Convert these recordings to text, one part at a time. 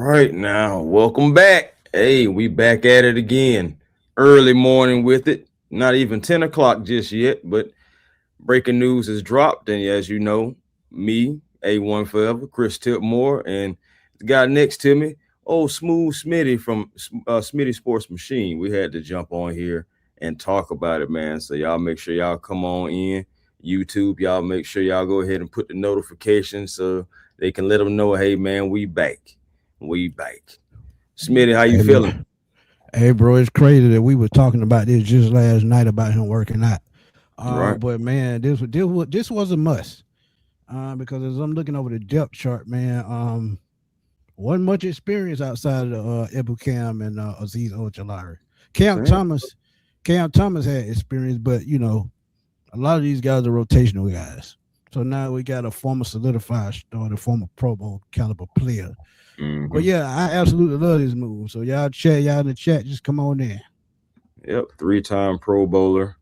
right now, welcome back. Hey, we back at it again. Early morning with it. Not even 10 o'clock just yet, but breaking news has dropped. And as you know, me, A1 Forever, Chris Tipmore, and the guy next to me, Smooth Smitty from Smitty Sports Machine. We had to jump on here and talk about it, man. So y'all make sure y'all come on in. YouTube, y'all make sure y'all go ahead and put the notifications so they can let them know, hey, man, we back. We back. Smitty, how you Hey feeling? man, hey bro, it's crazy that we were talking about this just last night about him working out. Right. But man, this was a must. Because as I'm looking over the depth chart, man, wasn't much experience outside of Ebu Cam and Aziz Ojolari. Cam Damn. Thomas, Cam Thomas had experience, but a lot of these guys are rotational guys. So now we got a former solidified starter, former Pro Bowl caliber player. But Hmm. yeah, I absolutely love this move. So y'all in the chat, just come on in. Yep. Three-time Pro Bowler.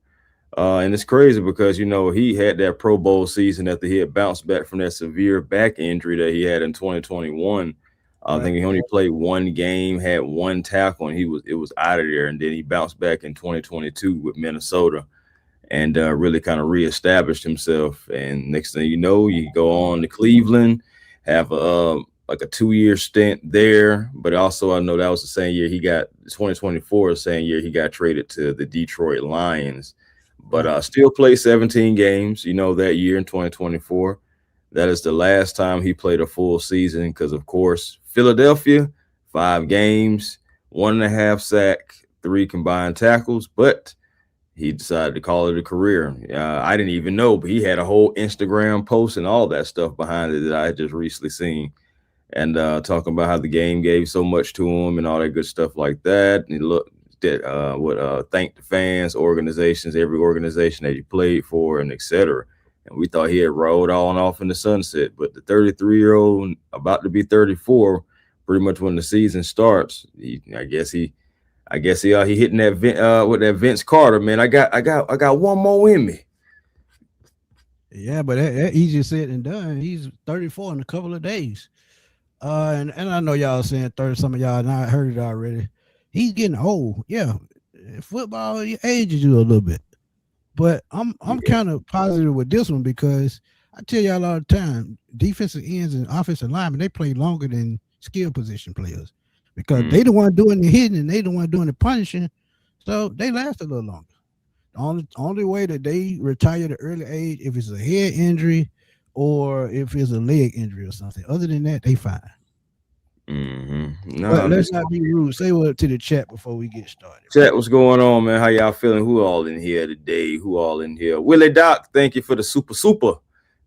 And it's crazy because, he had that Pro Bowl season after he had bounced back from that severe back injury that he had in 2021. I Right. think he only played one game, had one tackle, and it was out of there. And then he bounced back in 2022 with Minnesota and really kind of reestablished himself. And next thing you know, you go on to Cleveland, have like a 2 year stint there. But also, I know that was the same year he got 2024, the same year he got traded to the Detroit Lions. But Right. still played 17 games, that year in 2024. That is the last time he played a full season because, of course, Philadelphia, 5 games, 1.5 sack, three combined tackles. But he decided to call it a career. I didn't even know, but he had a whole Instagram post and all that stuff behind it that I had just recently seen. And talking about how the game gave so much to him and all that good stuff like that. And he looked did would thank the fans, organizations, every organization that he played for, and etc. And we thought he had rolled on off in the sunset, but the 33-year-old, about to be 34, pretty much when the season starts, he hitting that with that Vince Carter, man. I got one more in me. Yeah, but that easier said than done. He's 34 in a couple of days. And I know y'all saying 30, some of y'all not heard it already. He's getting old. Yeah. Football ages you a little bit. But I'm Yeah. kind of positive with this one because I tell y'all all the time, defensive ends and offensive linemen, they play longer than skill position players because they Mm. the one doing the hitting and they the one doing the punishing. So they last a little longer. The only way that they retire at an early age if it's a head injury or if it's a leg injury or something. Other than that, they fine. No, But I'm let's just not be rude. Say what to the chat before we get started, chat. What's going on, man? How y'all feeling? Who all in here today? Who all in here? Willie Doc, thank you for the super.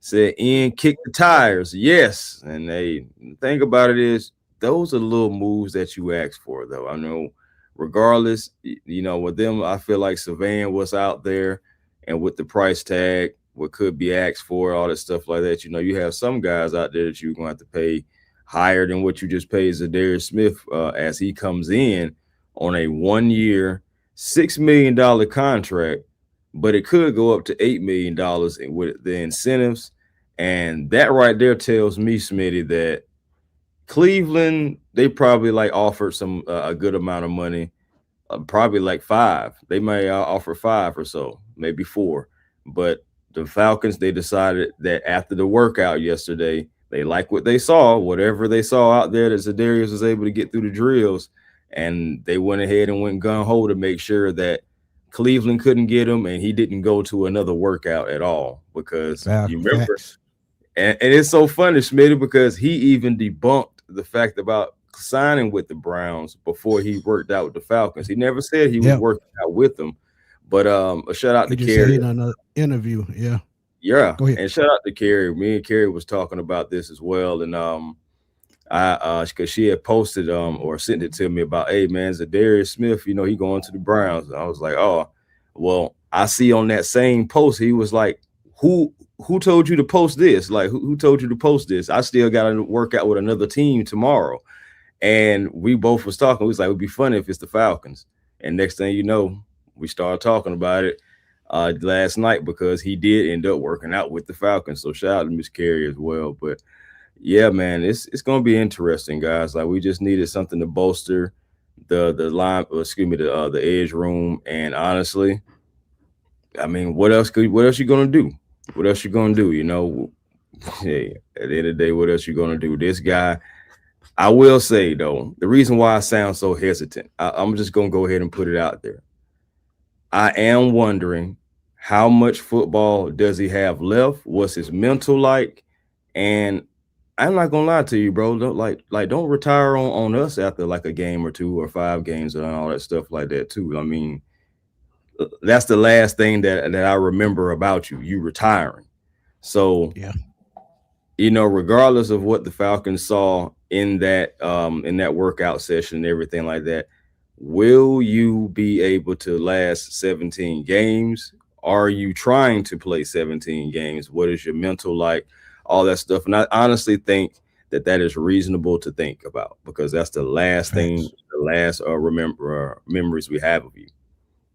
Said Ian kick the tires. Yes. And they think about it is those are little moves that you ask for, though. I know regardless, with them, I feel like Savan was out there and with the price tag, what could be asked for, all that stuff like that. You have some guys out there that you're gonna have to pay higher than what you just paid Za'Darius Smith as he comes in on a 1 year, $6 million contract, but it could go up to $8 million with the incentives. And that right there tells me, Smitty, that Cleveland, they probably like offered some a good amount of money, probably like five. They may offer five or so, maybe four. But the Falcons, they decided that after the workout yesterday, they like what they saw, whatever they saw out there that Za'Darius was able to get through the drills, and they went ahead and went gun ho to make sure that Cleveland couldn't get him, and he didn't go to another workout at all because you remember, facts. and it's so funny, Smitty, because he even debunked the fact about signing with the Browns before he worked out with the Falcons. He never said he was Yep. working out with them. But a shout out He to just said he Kerry. done another interview. Yeah. Yeah. Go ahead. And shout out to Kerry. Me and Kerry was talking about this as well. And I because she had posted or sent it to me about, hey man, Za'Darius Smith, he going to the Browns. And I was like, oh, well, I see on that same post, he was like, who told you to post this? Like, who told you to post this? I still got to work out with another team tomorrow. And we both was talking. We was like, it would be funny if it's the Falcons. And next thing you know, we started talking about it last night because he did end up working out with the Falcons. So shout out to Miss Carey as well. But Yeah, man, it's gonna be interesting, guys. Like we just needed something to bolster the line, excuse me, the edge room. And honestly, I mean, what else you gonna do? What else you gonna do? You know, hey, at the end of the day, what else you gonna do? This guy, I will say though, the reason why I sound so hesitant, I'm just gonna go ahead and put it out there. I am wondering how much football does he have left? What's his mental like? And I'm not gonna lie to you, bro. Don't retire on us after like a game or two or 5 games and all that stuff like that too. I mean, that's the last thing that I remember about you, you retiring. So, Yeah. you know, regardless of what the Falcons saw in that workout session and everything like that, will you be able to last 17 games? Are you trying to play 17 games? What is your mental like? All that stuff. And I honestly think that that is reasonable to think about because that's the last thing, Facts. the last memories we have of you.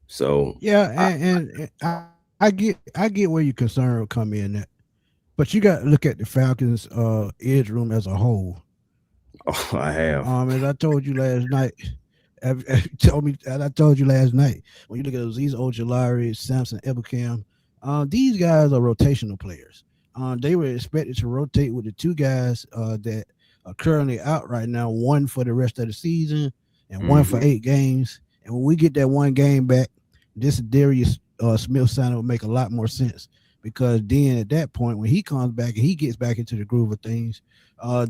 So, Yeah, I, and I get where your concern will come in at, but you got to look at the Falcons edge room as a whole. oh, I have. As I told you last night, told me as I told you last night, when you look at these Ojolari, Samson, Ebukam, these guys are rotational players. They were expected to rotate with the two guys that are currently out right now, one for the rest of the season and one for Hmm. 8 games. And when we get that one game back, this Darius Smith signing will make a lot more sense because then at that point, when he comes back and he gets back into the groove of things,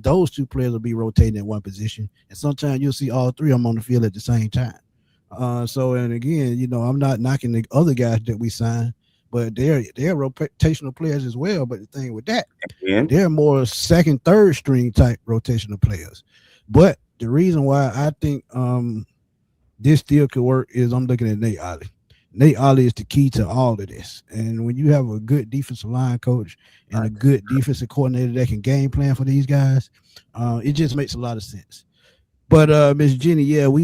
those two players will be rotating in one position, and sometimes you'll see all three of them on the field at the same time. So, and again, I'm not knocking the other guys that we signed, but they're rotational players as well. But the thing with that, And they're more second, third string type rotational players. But the reason why I think this still could work is I'm looking at Nate Ollie. Nate Ollie is the key to all of this. And when you have a good defensive line coach and a good defensive coordinator that can game plan for these guys, it just makes a lot of sense. But Miss Jenny, yeah, we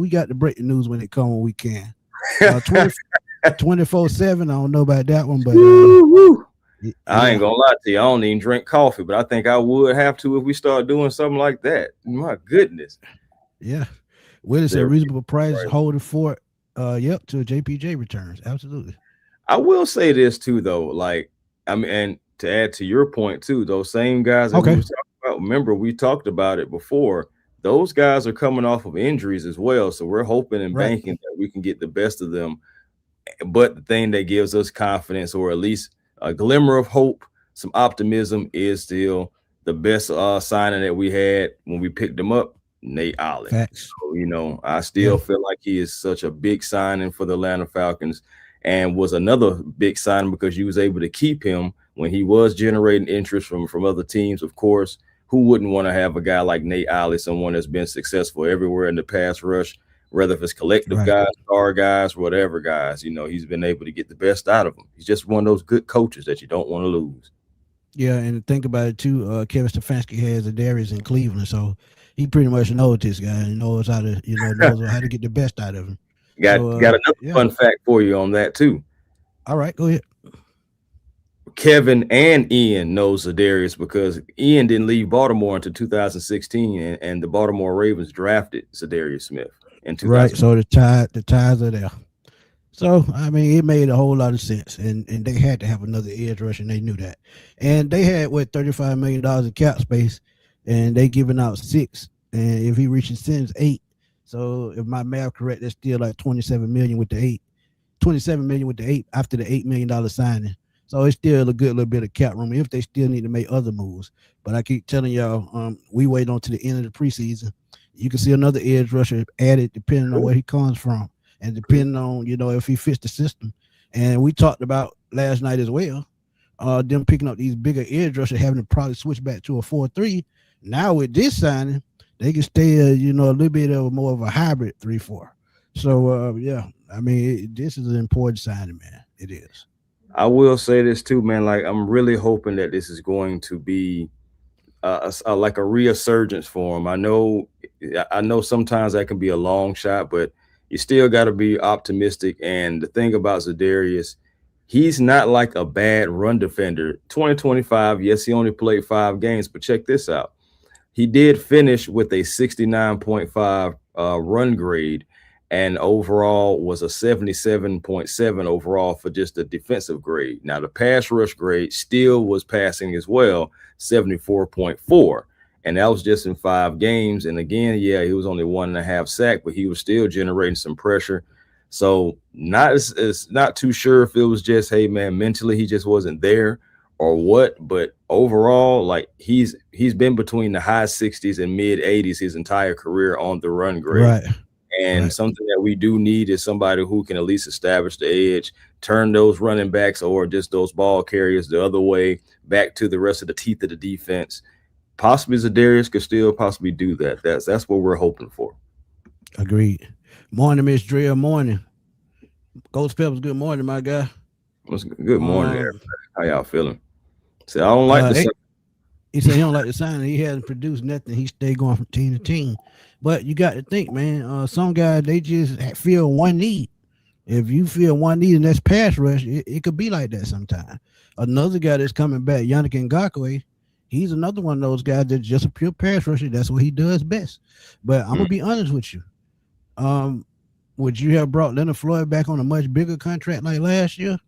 got to break the news when it comes when we can. 24/7. I don't know about that one, but woo, woo. I ain't yeah, gonna lie to you. I don't even drink coffee, but I think I would have to if we start doing something like that. My goodness. yeah. Well, it's a There, reasonable price, right. hold it for it. Yep, to JPJ returns. Absolutely. I will say this too, though. Like, I mean, and to add to your point too, those same guys that we Okay. was talking about. Remember, we talked about it before. Those guys are coming off of injuries as well, so we're hoping and Right. banking that we can get the best of them. But the thing that gives us confidence, or at least a glimmer of hope, some optimism, is still the best signing that we had when we picked him up, Nate Ollie. Facts. So, you know, I Yeah. still feel like he is such a big signing for the Atlanta Falcons and was another big signing because you was able to keep him when he was generating interest from other teams. Of course, who wouldn't want to have a guy like Nate Ollie, someone that's been successful everywhere in the pass rush, whether if it's collective Right. guys, star guys, whatever guys, you know, he's been able to get the best out of them. He's just one of those good coaches that you don't want to lose. Yeah, and think about it too. Kevin Stefanski has Za'Darius in Cleveland, so he pretty much knows this guy and knows how to, knows how to get the best out of him. So, Got another yeah. fun fact for you on that too. All right, go ahead. Kevin and Ian knows Za'Darius because Ian didn't leave Baltimore until 2016, and the Baltimore Ravens drafted Za'Darius Smith in Right. 2000. So the ties are there. So I mean, it made a whole lot of sense, and they had to have another edge rush, and they knew that. And they had what $35 million in cap space, and they giving out six. And if he reaches sends eight, so if my math correct, that's still like 27 million with the eight. 27 million with the eight after the $8 million signing. So it's still a good little bit of cap room if they still need to make other moves. But I keep telling y'all, we wait on to the end of the preseason. You can see another edge rusher added depending on Cool. where he comes from and depending on if he fits the system. And we talked about last night as well, them picking up these bigger edge rushers having to probably switch back to a 4-3. Now with this signing, they can stay a little bit of more of a hybrid 3-4. So yeah, I mean this is an important signing, man. It is. I will say this too, man. Like I'm really hoping that this is going to be like a resurgence for him. I know sometimes that can be a long shot, but you still got to be optimistic. And the thing about Za'Darius, he's not like a bad run defender. 2025, yes, he only played 5 games, but check this out. He did finish with a 69.5 run grade, and overall was a 77.7 overall for just the defensive grade. Now, the pass rush grade still was passing as well, 74.4. And that was just in 5 games. And again, yeah, he was only 1.5 sack, but he was still generating some pressure. So not too sure if it was just, hey man, mentally he just wasn't there or what, but overall, like he's been between the high 60s and mid 80s his entire career on the run grade. Right. And something that we do need is somebody who can at least establish the edge, turn those running backs or just those ball carriers the other way back to the rest of the teeth of the defense. Possibly Za'Darius could still possibly do that. That's what we're hoping for. Agreed. Morning, Miss Drea. Morning. Ghost Peppers, good morning, my guy. Good morning, everybody. How y'all feeling? See, I don't like the. He said he don't like the sign. He hasn't produced nothing. He stayed going from team to team. But you got to think, man. Some guys they just feel one need. If you feel one need and that's pass rush, it could be like that sometimes. Another guy that's coming back, Yannick Ngakoue, he's another one of those guys that's just a pure pass rusher. That's what he does best. But I'm gonna be honest with you. Would you have brought Leonard Floyd back on a much bigger contract like last year?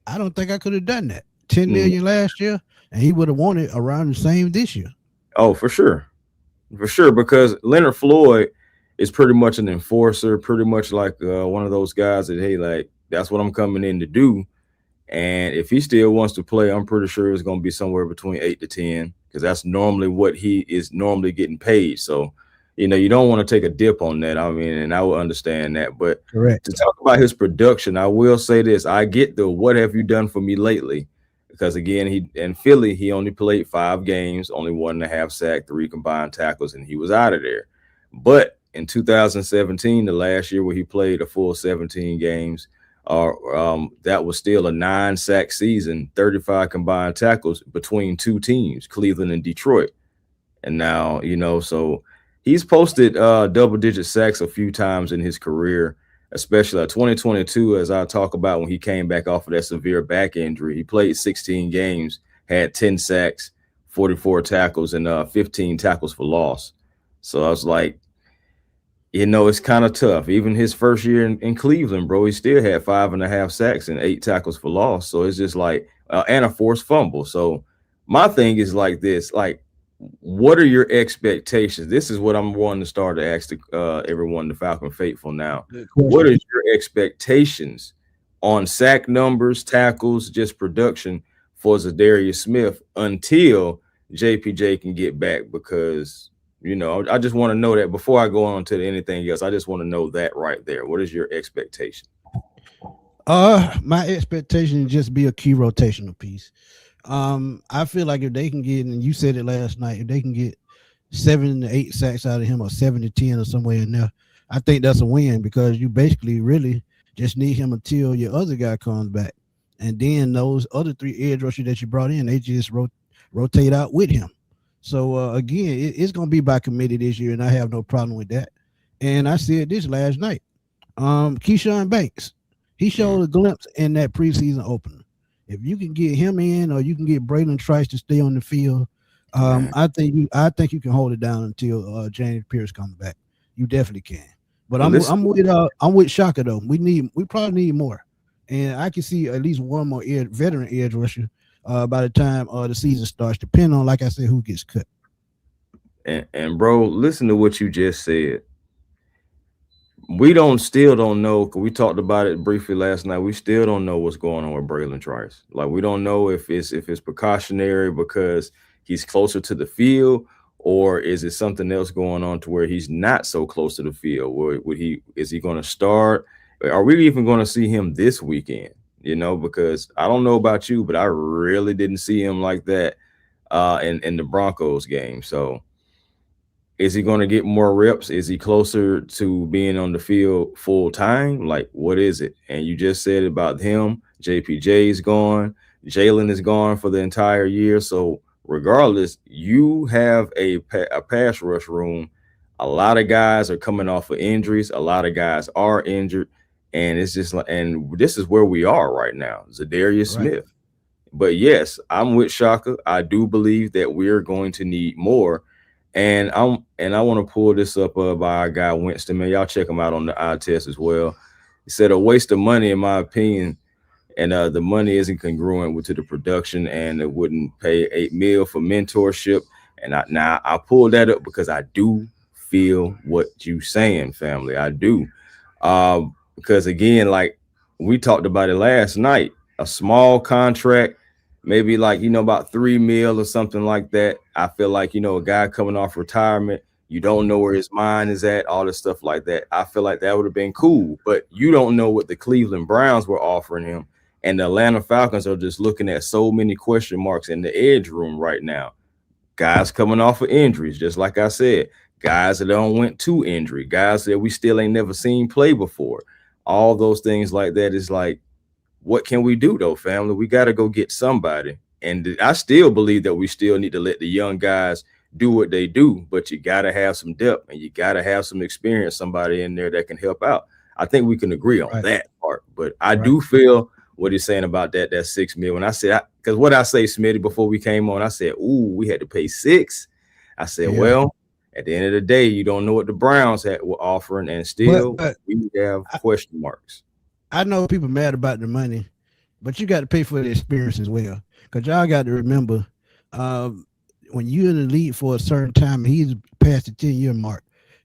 I don't think I could have done that. 10 million last year, and he would have wanted around the same this year. Oh, for sure. Because Leonard Floyd is pretty much an enforcer, pretty much like one of those guys that, hey, like, that's what I'm coming in to do. And if he still wants to play, I'm pretty sure it's going to be somewhere between 8 to 10, because that's normally what he is normally getting paid. So, you don't want to take a dip on that. I mean, and I will understand that. But correct. To talk about his production, I will say this. I get the what have you done for me lately? Because, again, in Philly, he only played 5 games, only 1.5 sack, 3 combined tackles, and he was out of there. But in 2017, the last year where he played a full 17 games, that was still a 9-sack season, 35 combined tackles between 2 teams, Cleveland and Detroit. And now, so he's posted double-digit sacks a few times in his career, especially 2022, as I talk about when he came back off of that severe back injury. He played 16 games, had 10 sacks, 44 tackles, and 15 tackles for loss. So I was like, it's kind of tough. Even his first year in Cleveland, bro, he still had 5.5 sacks and 8 tackles for loss. So it's just like, and a forced fumble. So my thing is like this, like, what are your expectations? This is what I'm wanting to start to ask everyone, the Falcon faithful now. What are your expectations on sack numbers, tackles, just production for Za'Darius Smith until JPJ can get back? Because, I just want to know that before I go on to anything else. I just want to know that right there. What is your expectation? My expectation is just be a key rotational piece. I feel like if they can get, and you said it last night, if they can get 7 to 8 sacks out of him or 7 to 10 or somewhere in there, I think that's a win, because you basically really just need him until your other guy comes back. And then those other 3 edge rushers that you brought in, they just rotate out with him. So again, it's going to be by committee this year, and I have no problem with that. And I said this last night. Keyshawn Banks, he showed a glimpse in that preseason opener. If you can get him in, or you can get Braylon Trice to stay on the field, I think you can hold it down until James Pierce comes back. You definitely can. But I'm with Shaka though. We probably need more, and I can see at least one more veteran edge rusher by the time the season starts, depending on, like I said, who gets cut. And bro, listen to what you just said. We still don't know, because we talked about it briefly last night. We still don't know what's going on with Braylon Trice. Like, we don't know if it's precautionary because he's closer to the field, or is it something else going on to where he's not so close to the field? Is he going to start? Are we even going to see him this weekend? Because I don't know about you, but I really didn't see him like that in the Broncos game. So is he going to get more reps? Is he closer to being on the field full time? Like, what is it? And you just said about him, JPJ is gone. Jalen is gone for the entire year. So regardless, you have a pass rush room. A lot of guys are coming off of injuries. A lot of guys are injured. And it's just like, and this is where we are right now, Za'Darius Right. Smith. But yes, I'm with Shaka. I do believe that we're going to need more. And I want to pull this up by our guy Winston. Man, y'all check him out on the eye test as well. He said a waste of money, in my opinion, and the money isn't congruent with to the production, and it wouldn't pay $8 million for mentorship. And I pulled that up because I do feel what you saying, family. I do, because again, like we talked about it last night, a small contract, maybe like about 3 mil or something like that. I feel like a guy coming off retirement, you don't know where his mind is at, all this stuff like that. I feel like that would have been cool, but you don't know what the Cleveland Browns were offering him. And the Atlanta Falcons are just looking at so many question marks in the edge room right now. Guys coming off of injuries, just like I said, guys that don't went to injury, guys that we still ain't never seen play before. All those things like that is like, what can we do though, family? We got to go get somebody. And I still believe that we still need to let the young guys do what they do, but you got to have some depth and you got to have some experience, somebody in there that can help out. I think we can agree on that part, but I do feel what he's saying about that $6 million. When I said, because what I say, Smitty, before we came on, I said, ooh, we had to pay 6. I said, well, at the end of the day, you don't know what the Browns were offering, and still we have question marks. I know people mad about the money, but you got to pay for the experience as well. Because y'all got to remember, when you're in the league for a certain time, he's past the 10-year mark,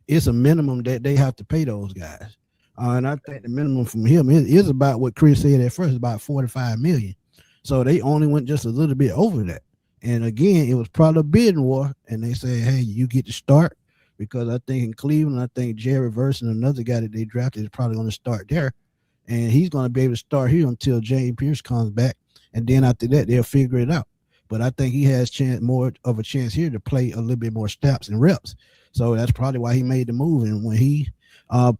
it's a minimum that they have to pay those guys. And I think the minimum from him is about what Chris said at first, about $45 million. So they only went just a little bit over that. And again, it was probably a bidding war. And they said, hey, you get to start, because I think in Cleveland, I think Jerry Verse and another guy that they drafted is probably going to start there. And he's going to be able to start here until James Pierce comes back. And then after that, they'll figure it out. But I think he has more of a chance here to play a little bit more snaps and reps. So that's probably why he made the move. And when he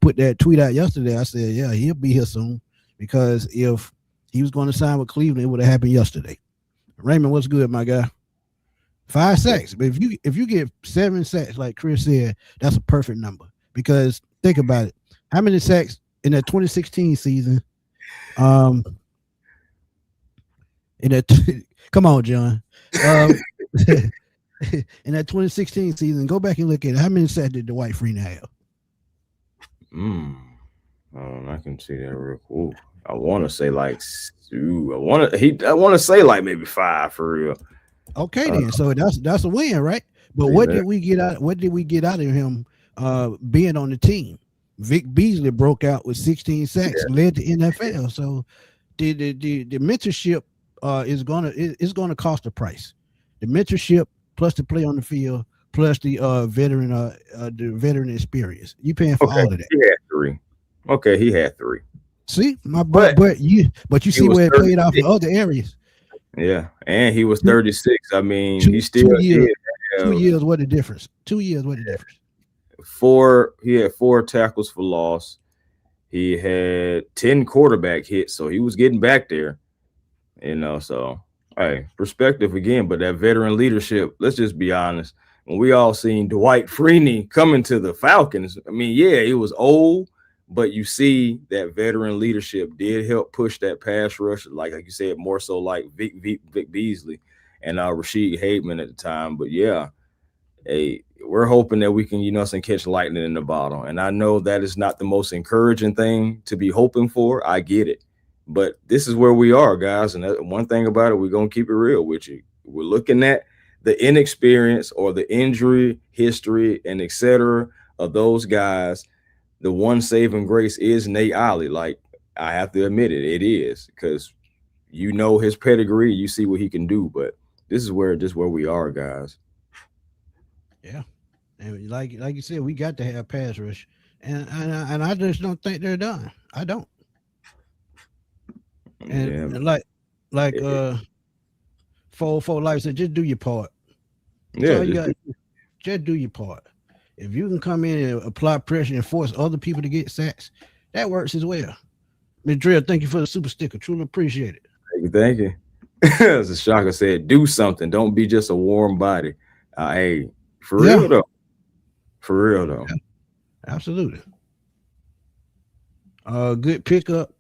put that tweet out yesterday, I said, yeah, he'll be here soon, because if he was going to sign with Cleveland, it would have happened yesterday. Raymond, what's good, my guy? 5 sacks. But if you get 7 sacks, like Chris said, that's a perfect number. Because think about it. How many sacks in that 2016 season? Come on, John. In that 2016 season, go back and look at it. How many sacks did Dwight Freeney have? I can see that real cool. I want to say like I want to say like maybe 5 for real. Okay, then. So that's a win, right? But what did we get out? What did we get out of him being on the team? Vic Beasley broke out with 16 sacks, led the NFL. So the mentorship is gonna cost a price. The mentorship plus the play on the field plus the veteran experience. You paying for all of that. He had 3. Okay, he had 3. See, but you see where it played out in other areas. Yeah, and he was 36. I mean, he still 2 years. 2 years. What the difference? 2 years. What the difference? He had 4 tackles for loss. He had 10 quarterback hits, so he was getting back there. So hey, perspective again, but that veteran leadership. Let's just be honest. When we all seen Dwight Freeney coming to the Falcons, I mean, yeah, it was old, but you see that veteran leadership did help push that pass rush, like you said, more so like Vic Beasley and Rashid Hateman at the time. But yeah, hey, we're hoping that we can, catch lightning in the bottle. And I know that is not the most encouraging thing to be hoping for. I get it. But this is where we are, guys. And one thing about it, we're going to keep it real with you. We're looking at the inexperience or the injury history and et cetera of those guys. The one saving grace is Nate Ollie. Like, I have to admit it is, because his pedigree, you see what he can do. But this is where we are, guys. Yeah, and like you said, we got to have pass rush, and I just don't think they're done. I don't. And like for life said, just do your part. Yeah, just do your part. If you can come in and apply pressure and force other people to get sacks, that works as well. Ms. Drill, thank you for the super sticker. Truly appreciate it. Thank you. As the Shaka said, do something. Don't be just a warm body. Hey, for real though. Yeah, absolutely. Good pickup,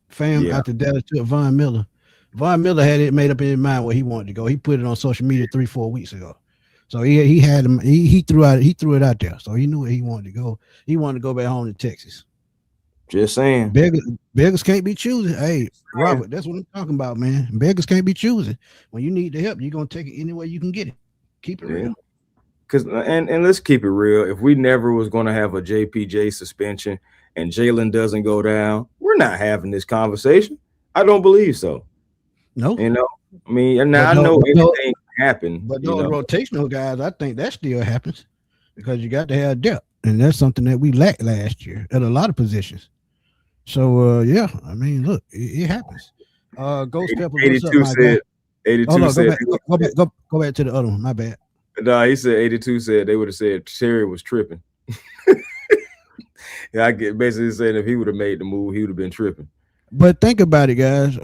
fam. Yeah, After Dallas took Von Miller. Von Miller had it made up in his mind where he wanted to go. He put it on social media 3-4 weeks ago. So he had him. He threw it out there. So he knew where he wanted to go. He wanted to go back home to Texas. just saying. Beggars can't be choosing. Hey, Yeah. Robert, that's what I'm talking about, man. Beggars can't be choosing. When you need the help, you're gonna take it any way you can get it. Keep it real. Because and let's keep it real. If we never was going to have a JPJ suspension and Jalen doesn't go down, we're not having this conversation. I don't believe so. No, You know, I mean, and now I but know no, anything can happen. but You those know, rotational guys, I think that still happens because you got to have depth, and that's something that we lacked last year at a lot of positions. So yeah, I mean, look, it happens. Ghost Pepper, what's up, 82 my guy? said. 82 Hold on, said. go back to the other one. My bad. Nah, he said 82 said they would have said Terry was tripping. Yeah, I get basically saying if he would have made the move, he would have been tripping. But think about it, guys.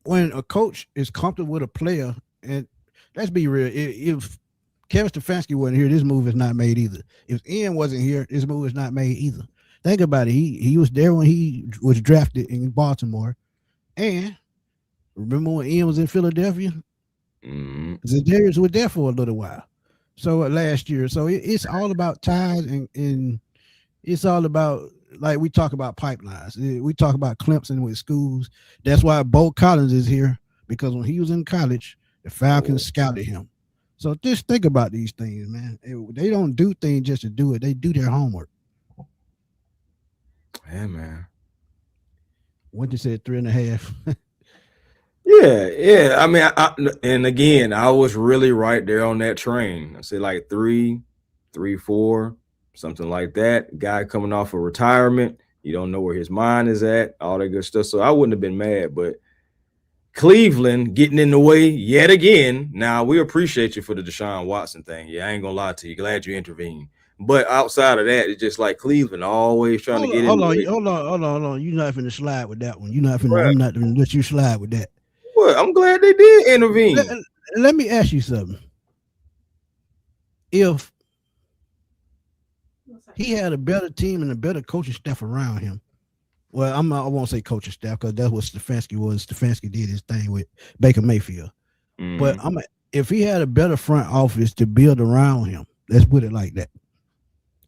When a coach is comfortable with a player, and let's be real, if Kevin Stefanski wasn't here, this move is not made either. If Ian wasn't here, this move is not made either. Think about it. He was there when he was drafted in Baltimore, and remember when Ian was in Philadelphia? ZaDarius was there for a little while. So last year, so it's all about ties, and it's all about, like we talk about pipelines. We talk about Clemson with schools. That's why Bo Collins is here, because when he was in college, the Falcons scouted him. So just think about these things, man. They don't do things just to do it. They do their homework. Yeah, man. What you said, 3.5. Yeah. I mean, and again, I was really right there on that train. I said like 3, 4, something like that. Guy coming off of retirement, you don't know where his mind is at, all that good stuff. So I wouldn't have been mad, but Cleveland getting in the way yet again. Now, we appreciate you for the Deshaun Watson thing. Yeah, I ain't gonna lie to you. Glad you intervened. But outside of that, it's just like Cleveland always trying to get in. Hold on. You're not finna slide with that one. You're not finna. Right. I'm not gonna let you slide with that. What? I'm glad they did intervene. Let me ask you something. If he had a better team and a better coaching staff around him, well, I won't say coaching staff because that's what Stefanski was. Stefanski did his thing with Baker Mayfield. But if he had a better front office to build around him, let's put it like that.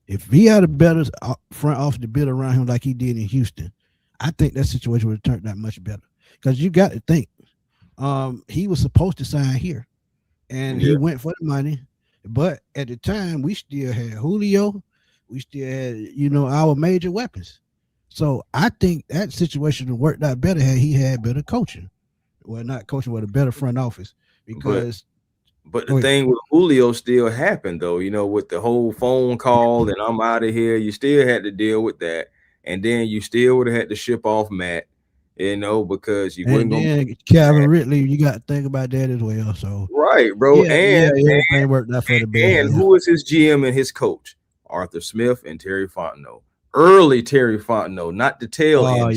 If he had a better front office to build around him like he did in Houston, I think that situation would have turned out much better. Because you got to think, he was supposed to sign here, and he went for the money. But at the time, we still had Julio, we still had our major weapons. So I think that situation worked out better had he had better coaching. Well, not coaching, but a better front office. Because but the thing with Julio still happened though, with the whole phone call and I'm out of here. You still had to deal with that, and then you still would have had to ship off Matt, because you wouldn't go. Calvin Ridley, you got to think about that as well. So right, bro, and everything worked out for the best. And who is his GM and his coach? Arthur Smith and Terry Fontenot. Early Terry Fontenot, not the tail end.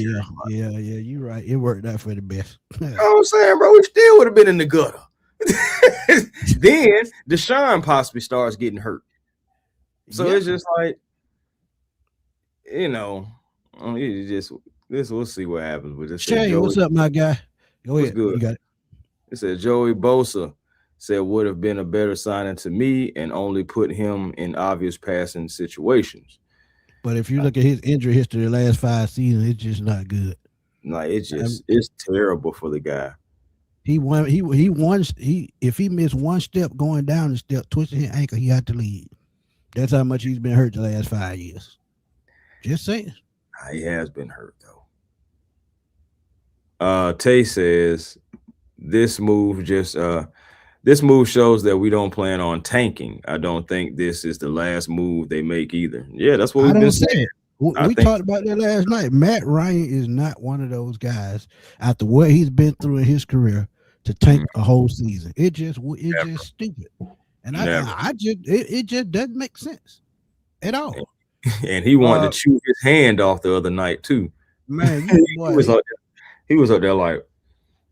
Yeah, you're right. It worked out for the best. You know what I'm saying, bro? We still would have been in the gutter. Then Deshaun possibly starts getting hurt. So it's just like, we'll see what happens with this. Shay, what's up, my guy? Go ahead. Good? You got it. It said Joey Bosa said would have been a better signing to me and only put him in obvious passing situations. But if you look at his injury history the last 5 seasons, it's just not good. No, it's terrible for the guy. If he missed one step going down the step, twisting his ankle, he had to leave. That's how much he's been hurt the last 5 years. Just saying. He has been hurt though. Tay says this move shows that we don't plan on tanking. I don't think this is the last move they make either. Yeah, that's what we've been saying. We talked about that last night. Matt Ryan is not one of those guys after what he's been through in his career to tank a whole season. It's just stupid. And it just doesn't make sense at all. And he wanted to chew his hand off the other night too. Man, he was up there like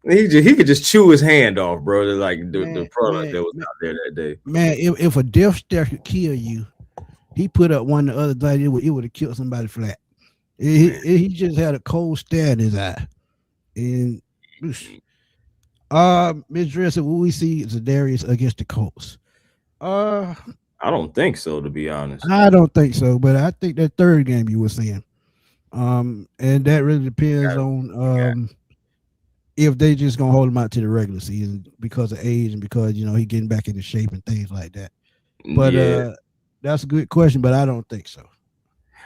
he could just chew his hand off, bro. Like the product that was out there that day. Man, if a death stare could kill you, he put up one the other day. It would have killed somebody flat. He just had a cold stare in his eye. And Miss Dresser, will we see Za'Darius against the Colts? Uh, I don't think so, to be honest. I don't think so, but I think that third game you were saying. And that really depends on if they just gonna hold him out to the regular season because of age and because he getting back into shape and things like that. But that's a good question, but I don't think so.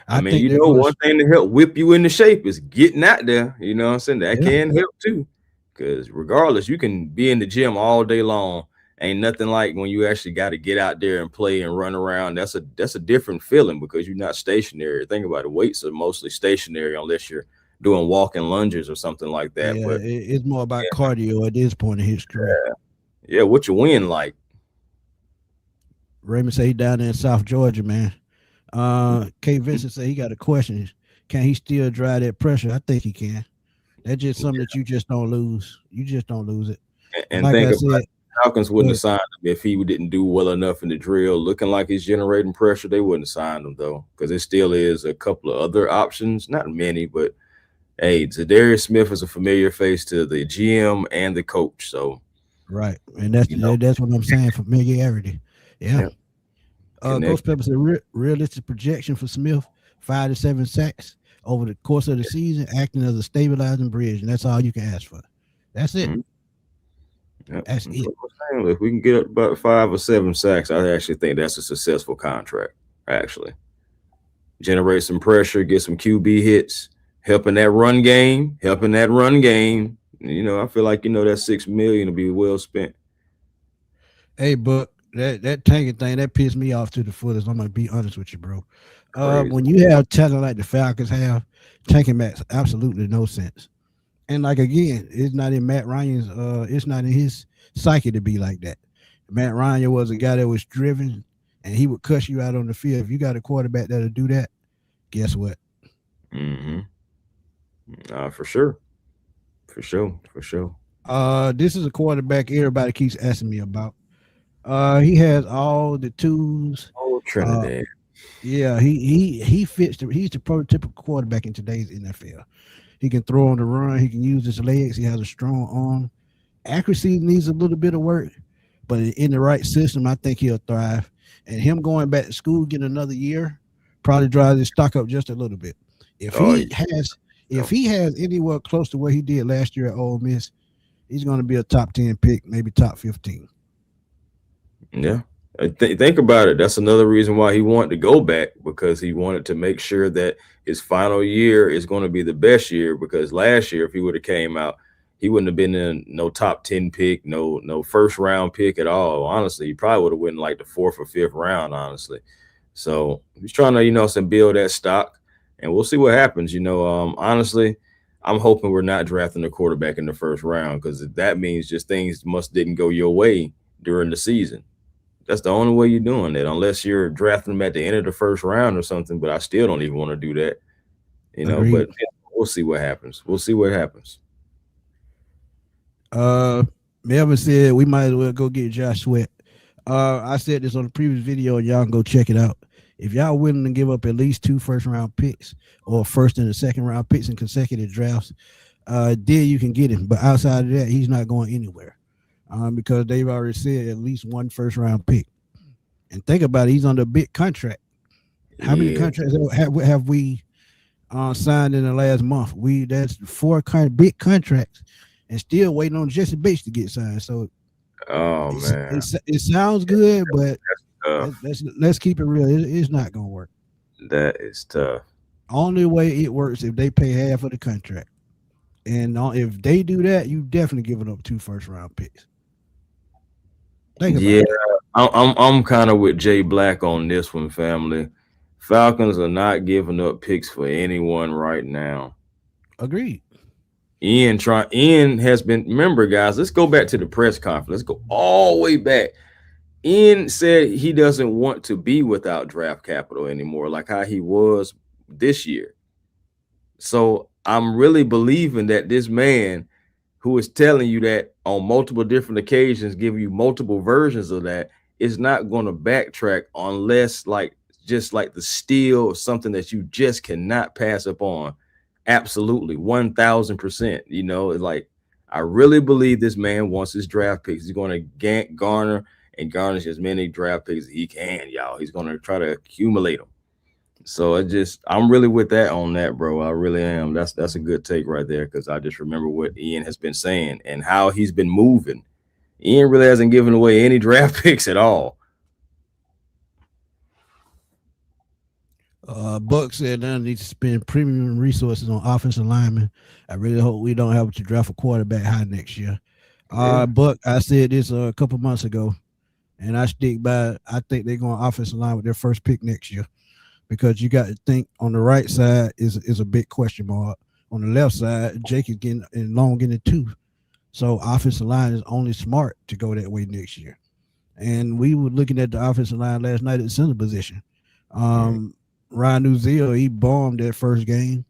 I mean, one thing to help whip you into shape is getting out there. You know what I'm saying? That can help too. Because regardless, you can be in the gym all day long. Ain't nothing like when you actually got to get out there and play and run around. That's a different feeling because you're not stationary. Think about it. Weights are mostly stationary unless you're doing walking lunges or something like that. Yeah, but it's more about cardio at this point in his career. Yeah, what you win like? Raymond say he down there in South Georgia, man. K. Vincent say he got a question. Can he still drive that pressure? I think he can. That's just something that you just don't lose. You just don't lose it. And like think about it, Falcons wouldn't have signed him if he didn't do well enough in the drill. Looking like he's generating pressure, they wouldn't have signed him though, because there still is a couple of other options. Not many, but hey, ZaDarius Smith is a familiar face to the GM and the coach. So right, and that's what I'm saying. Familiarity. Yeah. Ghost Pepper said realistic projection for Smith, 5 to 7 sacks over the course of the season, acting as a stabilizing bridge, and that's all you can ask for. That's it. That's it. If we can get about 5 or 7 sacks, I actually think that's a successful contract. Actually, generate some pressure, get some QB hits, helping that run game. I feel like that $6 million will be well spent. Hey, Buck. That tanking thing that pissed me off to the fullest. I'm gonna be honest with you, bro. When you have talent like the Falcons have, tanking makes absolutely no sense. And like again, it's not in Matt Ryan's. It's not in his psyche to be like that. Matt Ryan was a guy that was driven, and he would cuss you out on the field. If you got a quarterback that'll do that, guess what? For sure. This is a quarterback everybody keeps asking me about. He has all the tools. Oh, Trinidad. Yeah, he fits. He's the prototypical quarterback in today's NFL. He can throw on the run. He can use his legs. He has a strong arm. Accuracy needs a little bit of work, but in the right system, I think he'll thrive. And him going back to school, getting another year, probably drives his stock up just a little bit. If he has anywhere close to what he did last year at Ole Miss, he's going to be a top 10 pick, maybe top 15. Yeah. Think about it. That's another reason why he wanted to go back, because he wanted to make sure that his final year is going to be the best year, because last year, if he would have came out, he wouldn't have been in no top 10 pick, no first round pick at all. Honestly, he probably would have went in like the 4th or 5th round, honestly. So he's trying to, build that stock, and we'll see what happens. Honestly, I'm hoping we're not drafting a quarterback in the 1st round, because that means just things didn't go your way during the season. That's the only way you're doing that, unless you're drafting them at the end of the 1st round or something. But I still don't even want to do that, Agreed. But we'll see what happens. Melvin said we might as well go get Josh Sweat. I said this on the previous video, and y'all can go check it out. If y'all willing to give up at least 2 first-round picks or 1st and 2nd round picks in consecutive drafts, then you can get him. But outside of that, he's not going anywhere. Because they've already said at least 1 first-round pick. And think about it, he's under a big contract. How many contracts have we signed in the last month? That's 4 big contracts, and still waiting on Jesse Bates to get signed. So, man, it sounds good, but let's keep it real. It's not gonna work. That is tough. Only way it works if they pay half of the contract, and if they do that, you definitely giving up 2 first-round picks. I'm kind of with Jay Black on this one, family. Falcons are not giving up picks for anyone right now. Agreed. Ian has been. Remember, guys, let's go back to the press conference. Let's go all the way back. Ian said he doesn't want to be without draft capital anymore, like how he was this year. So I'm really believing that this man, who is telling you that on multiple different occasions, giving you multiple versions of that, is not going to backtrack unless like just like the steal, something that you just cannot pass up on. Absolutely, 1,000%. You know, like I really believe this man wants his draft picks. He's going to garner and garnish as many draft picks as he can, y'all. He's going to try to accumulate them. So I'm really with that on that, bro. I really am. That's a good take right there because I just remember what Ian has been saying and how he's been moving. Ian really hasn't given away any draft picks at all. Buck said I need to spend premium resources on offensive linemen. I really hope we don't have to draft a quarterback high next year. Buck, I said this a couple months ago, and I stick by it. I think they're going offensive line with their first pick next year because you got to think on the right side is a big question mark. On the left side, Jake is getting long in the tooth. So offensive line is only smart to go that way next year. And we were looking at the offensive line last night at the center position. Ryan Uziel, he bombed that first game.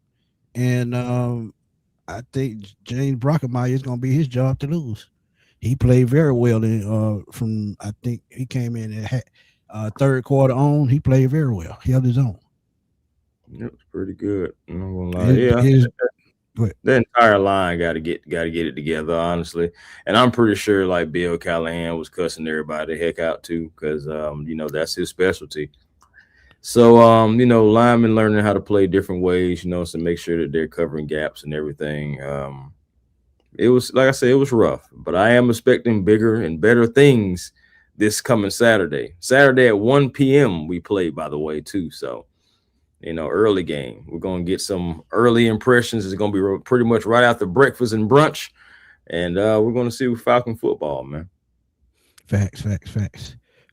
And I think James Brockemeyer is going to be his job to lose. He played very well I think he came in at third quarter on. He played very well. He held his own. It was pretty good. I'm not gonna lie. The entire line got to get it together, honestly. And I'm pretty sure like Bill Callahan was cussing everybody the heck out too, because that's his specialty. So linemen learning how to play different ways, to make sure that they're covering gaps and everything. It was, like I said, it was rough, but I am expecting bigger and better things this coming Saturday. Saturday at 1 p.m. we play, by the way, too. So, early game. We're going to get some early impressions. It's going to be pretty much right after breakfast and brunch. And we're going to see Falcon football, man. Facts.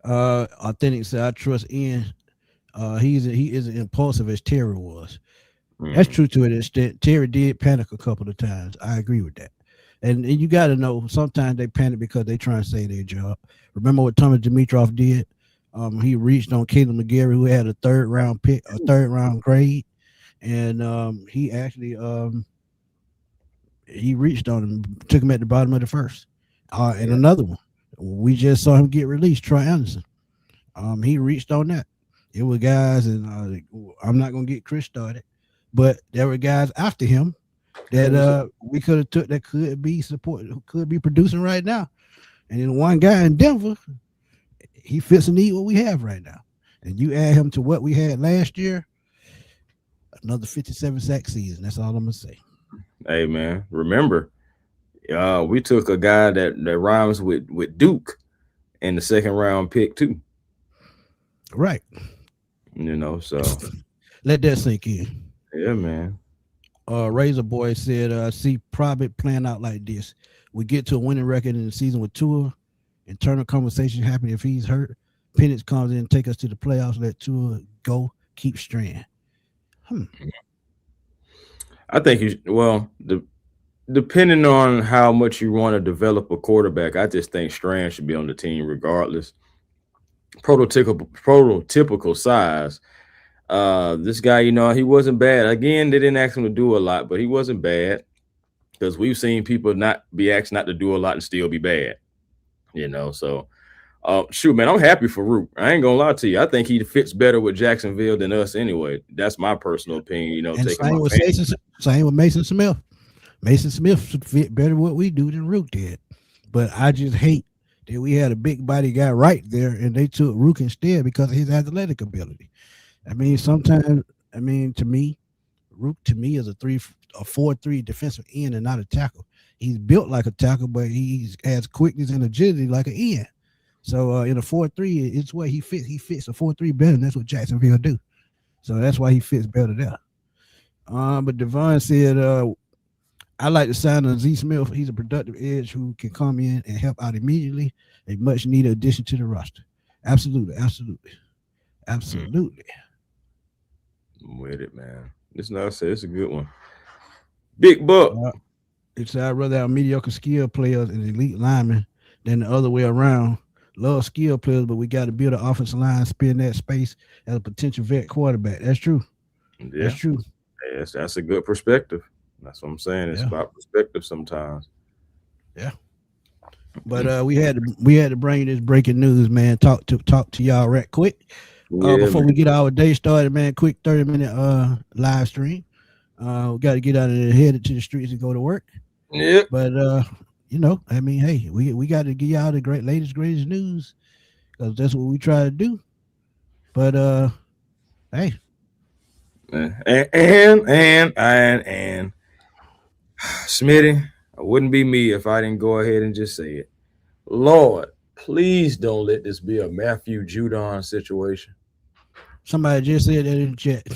Authentic said, I trust Ian. He isn't impulsive as Terry was. That's true to an extent. Terry did panic a couple of times. I agree with that. And you got to know, sometimes they panic because they try to save their job. Remember what Thomas Dimitroff did? He reached on Caleb McGarry, who had a third round grade, and he actually he reached on him, took him at the bottom of the first. And another one, we just saw him get released, Troy Anderson. He reached on that. It was guys, and I'm not gonna get Chris started, but there were guys after him that we could have took that could be producing right now. And then one guy in Denver, he fits the need what we have right now. And you add him to what we had last year, another 57 sack season. That's all I'm gonna say. Hey man, remember, we took a guy that rhymes with Duke in the second round pick too. Right. So let that sink in. Yeah, man. Razor Boy said, see probably playing out like this. We get to a winning record in the season with Tua. Internal conversation happen if he's hurt. Penix comes in and take us to the playoffs. Let Tua go. Keep Strand. I think depending on how much you want to develop a quarterback, I just think Strand should be on the team regardless. Prototypical size. This guy, he wasn't bad. Again, they didn't ask him to do a lot, but he wasn't bad because we've seen people not be asked not to do a lot and still be bad. So shoot, man, I'm happy for Rook. I ain't gonna lie to you. I think he fits better with Jacksonville than us anyway. That's my personal opinion. Same with Mason Smith. Mason Smith should fit better what we do than Rook did. But I just hate that we had a big body guy right there and they took Rook instead because of his athletic ability. To me, Rook is a 4-3 defensive end and not a tackle. He's built like a tackle, but he has quickness and agility like an end. So in a 4-3, it's where he fits. He fits a 4-3 better, and that's what Jacksonville do. So that's why he fits better there. But Devon said, I like the sign of Z Smith. He's a productive edge who can come in and help out immediately. A much needed addition to the roster. Absolutely. I'm with it, man. It's a good one. Big Buck. I'd rather have mediocre skill players and elite linemen than the other way around. Love skill players, but we got to build an offensive line, spin that space as a potential vet quarterback. That's true. Yeah. That's true. Yes, that's a good perspective. That's what I'm saying. It's about perspective sometimes. Yeah. But we had to bring this breaking news, man. Talk to y'all right quick. Yeah, Before man. we get our day started, man, quick 30-minute live stream. We got to get out of there, headed to the streets and go to work. Yep. But I mean, hey, we got to give y'all the greatest news because that's what we try to do. But hey, And Smitty, it wouldn't be me if I didn't go ahead and just say it. Lord, please don't let this be a Matthew Judon situation. somebody just said that in the chat.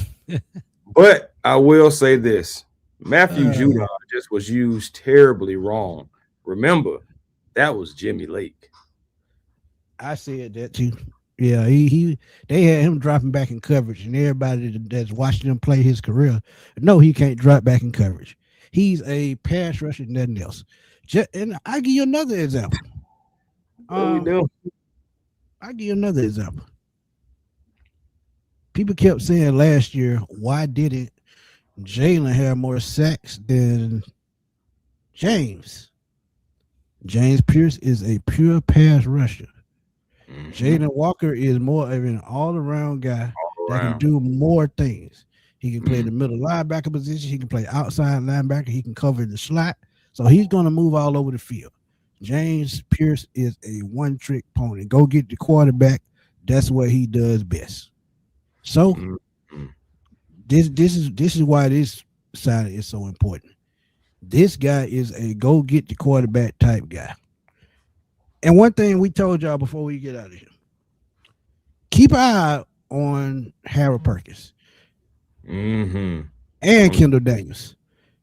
But I will say this: Matthew Judon just was used terribly wrong. Remember, that was Jimmy Lake. I said that too. Yeah, they had him dropping back in coverage, and everybody that's watching him play his career, no, he can't drop back in coverage. He's a pass rusher, nothing else. And I give you another example. What we do? I give you another example. People kept saying last year, why didn't Jalen have more sacks than James? James Pierce is a pure pass rusher. Mm-hmm. Jalen Walker is more of an all-around guy that can do more things. He can play the middle linebacker position. He can play outside linebacker. He can cover the slot. So he's going to move all over the field. James Pierce is a one-trick pony. Go get the quarterback. That's what he does best. So this is why this signing is so important. This guy is a go get the quarterback type guy. And one thing we told y'all before we get out of here, keep an eye on Harold Perkins and Kendall Daniels.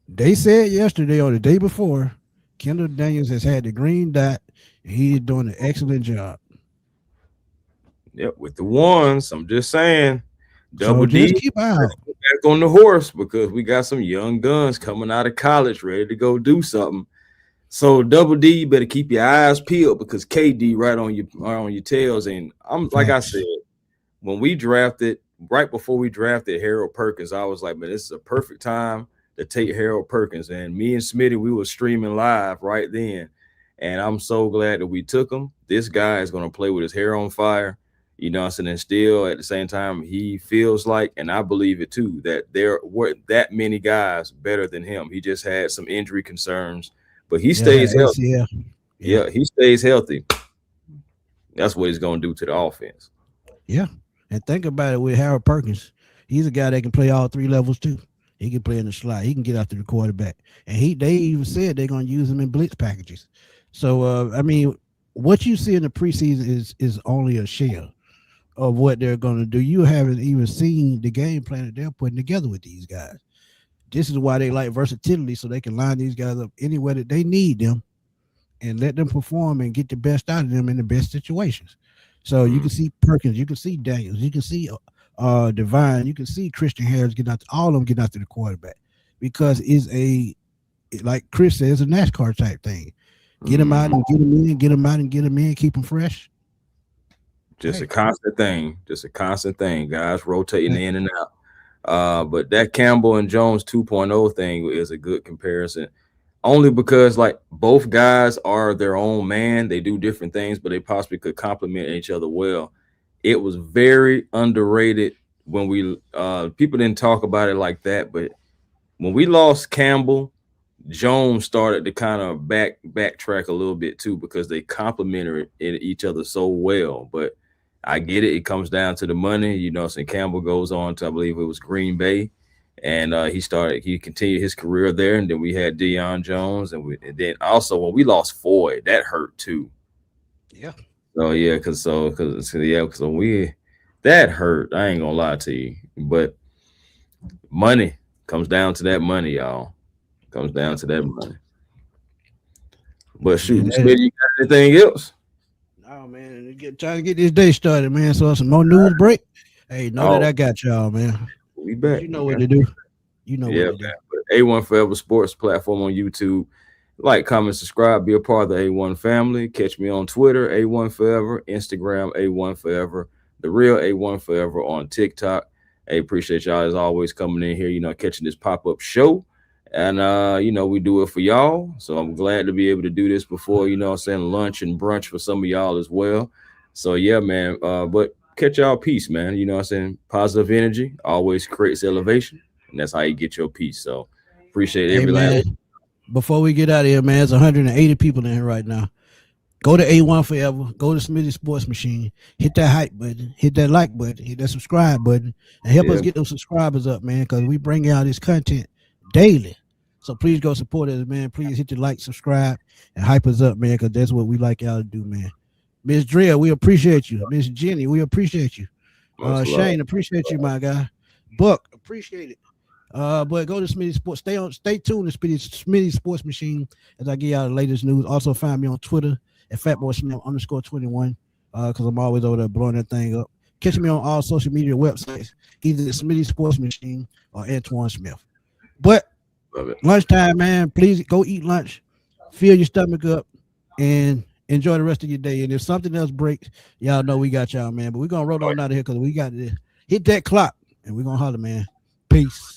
They said yesterday or the day before, Kendall Daniels has had the green dot and he is doing an excellent job. Yep, with the ones, I'm just saying. Double so D, just keep an eye back on the horse because we got some young guns coming out of college ready to go do something. So Double D, you better keep your eyes peeled because KD right on your tails. And I'm like I said, when we drafted, right before we drafted Harold Perkins, I was like, man, this is a perfect time to take Harold Perkins. And me and Smitty, we were streaming live right then. And I'm so glad that we took him. This guy is going to play with his hair on fire. You know what I'm saying? And still at the same time, he feels like, and I believe it too, that there weren't that many guys better than him. He just had some injury concerns, but he stays healthy. Yeah, he stays healthy. That's what he's going to do to the offense. Yeah. And think about it with Harold Perkins. He's a guy that can play all three levels too. He can play in the slot. He can get after the quarterback. And they even said they're going to use him in blitz packages. So, I mean, what you see in the preseason is only a shell of what they're going to do. You haven't even seen the game plan that they're putting together with these guys. This is why they like versatility, so they can line these guys up anywhere that they need them and let them perform and get the best out of them in the best situations. So you can see Perkins, you can see Daniels, you can see Divine, you can see Christian Harris getting out, all of them getting after the quarterback because like Chris says, a NASCAR type thing. Get them out and get them in, get them out and get them in, keep them fresh. Just a constant thing, guys, rotating in and out. But that Campbell and Jones 2.0 thing is a good comparison, only because like both guys are their own man. They do different things, but they possibly could complement each other well. It was very underrated when we people didn't talk about it like that, but when we lost Campbell, Jones started to kind of backtrack a little bit too because they complemented each other so well. But I get it. It comes down to the money. You know, so Campbell goes on to, I believe it was Green Bay. And he continued his career there. And then we had Deion Jones. And then also when we lost Floyd, that hurt too. Yeah. So, yeah, because that hurt. I ain't going to lie to you. But money comes down to that money, y'all. Comes down to that money. But shoot, Smitty, you got anything else? No, man. Trying to get this day started, man. So some more news break. Hey, that I got y'all, man. We back. You know what to do. You know what to do. A1 Forever Sports platform on YouTube. Like, comment, subscribe, be a part of the A1 family. Catch me on Twitter, A1 Forever, Instagram, A1 Forever, the real A1 Forever on TikTok. Hey, appreciate y'all as always coming in here, catching this pop-up show. And, we do it for y'all. So I'm glad to be able to do this before, lunch and brunch for some of y'all as well. So, yeah, man. But catch y'all peace, man. You know what I'm saying? Positive energy always creates elevation, and that's how you get your peace. So appreciate Hey every man, last. before we get out of here, man, there's 180 people in here right now. Go to A1 Forever. Go to Smitty Sports Machine. Hit that hype button. Hit that like button. Hit that subscribe button. And help us Yeah, get those subscribers up, man, because we bring out this content daily. So please go support us, man. Please hit the like, subscribe, and hype us up, man, because that's what we like y'all to do, man. Miss Drea, we appreciate you. Miss Jenny, we appreciate you. much love. Shane, appreciate you, my guy. Buck, appreciate it. But go to Smitty Sports. Stay tuned to Smitty Sports Machine as I give y'all the latest news. Also find me on Twitter at fatboysnap_21 because I'm always over there blowing that thing up. Catch me on all social media websites, either the Smitty Sports Machine or Antoine Smith. But Love it. lunchtime, man, please go eat lunch, fill your stomach up, and enjoy the rest of your day. And if something else breaks, y'all know we got y'all, man. But we're gonna roll on out of here because we got to hit that clock and we're gonna holler, man. Peace.